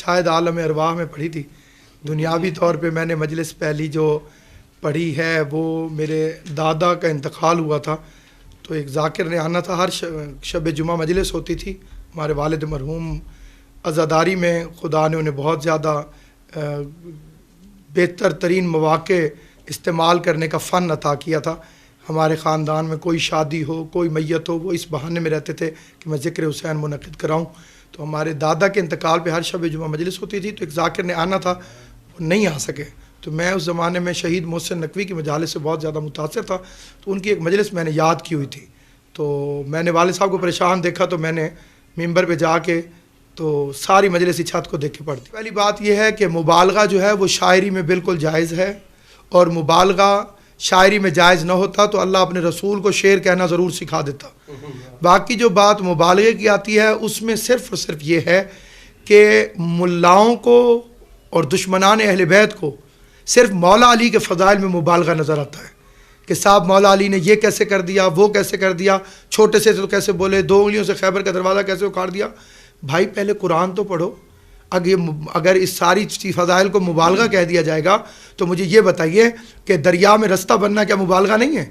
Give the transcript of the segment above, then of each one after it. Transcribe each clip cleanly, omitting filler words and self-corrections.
شاید عالم ارواح میں پڑھی تھی. دنیاوی طور پہ میں نے مجلس پہلی جو پڑھی ہے وہ میرے دادا کا انتقال ہوا تھا، تو ایک ذاکر نے آنا تھا. ہر شب جمعہ مجلس ہوتی تھی. ہمارے والد مرحوم عزاداری میں خدا نے انہیں بہت زیادہ بہتر ترین مواقع استعمال کرنے کا فن عطا کیا تھا. ہمارے خاندان میں کوئی شادی ہو، کوئی میت ہو، وہ اس بہانے میں رہتے تھے کہ میں ذکر حسین منعقد کراؤں. تو ہمارے دادا کے انتقال پہ ہر شب جمعہ مجلس ہوتی تھی. تو ایک ذاکر نے آنا تھا، وہ نہیں آ سکے. تو میں اس زمانے میں شہید محسن نقوی کی مجالس سے بہت زیادہ متاثر تھا. تو ان کی ایک مجلس میں نے یاد کی ہوئی تھی. تو میں نے والد صاحب کو پریشان دیکھا تو میں نے ممبر پہ جا کے تو ساری مجلس کی چھت کو دیکھ کے پڑھ دی. پہلی بات یہ ہے کہ مبالغہ جو ہے وہ شاعری میں بالکل جائز ہے، اور مبالغہ شاعری میں جائز نہ ہوتا تو اللہ اپنے رسول کو شعر کہنا ضرور سکھا دیتا. باقی جو بات مبالغے کی آتی ہے اس میں صرف اور صرف یہ ہے کہ ملاؤں کو اور دشمنان اہل بیت کو صرف مولا علی کے فضائل میں مبالغہ نظر آتا ہے کہ صاحب مولا علی نے یہ کیسے کر دیا، وہ کیسے کر دیا، چھوٹے سے تو کیسے بولے، 2 انگلیوں سے خیبر کا دروازہ کیسے اکھاڑ دیا. بھائی پہلے قرآن تو پڑھو. اگر اس ساری فضائل کو مبالغہ کہہ دیا جائے گا تو مجھے یہ بتائیے کہ دریا میں رستہ بننا کیا مبالغہ نہیں ہے؟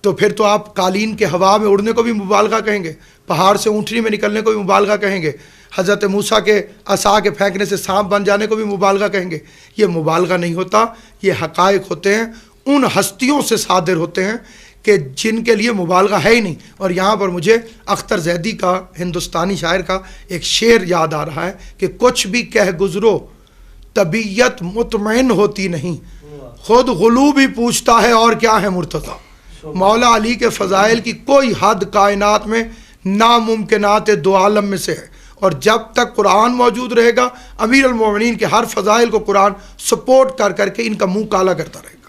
تو پھر تو آپ قالین کے ہوا میں اڑنے کو بھی مبالغہ کہیں گے، پہاڑ سے اونٹنی میں نکلنے کو بھی مبالغہ کہیں گے، حضرت موسیٰ کے عصا کے پھینکنے سے سانپ بن جانے کو بھی مبالغہ کہیں گے. یہ مبالغہ نہیں ہوتا، یہ حقائق ہوتے ہیں، ان ہستیوں سے صادر ہوتے ہیں کہ جن کے لیے مبالغہ ہے ہی نہیں. اور یہاں پر مجھے اختر زیدی کا، ہندوستانی شاعر کا ایک شعر یاد آ رہا ہے کہ کچھ بھی کہہ گزرو طبیعت مطمئن ہوتی نہیں، خود غلو بھی پوچھتا ہے اور کیا ہے مرتضیٰ. مولا علی کے فضائل کی کوئی حد کائنات میں ناممکنات دو عالم میں سے ہے، اور جب تک قرآن موجود رہے گا امیر المومنین کے ہر فضائل کو قرآن سپورٹ کر کے ان کا منہ کالا کرتا رہے گا.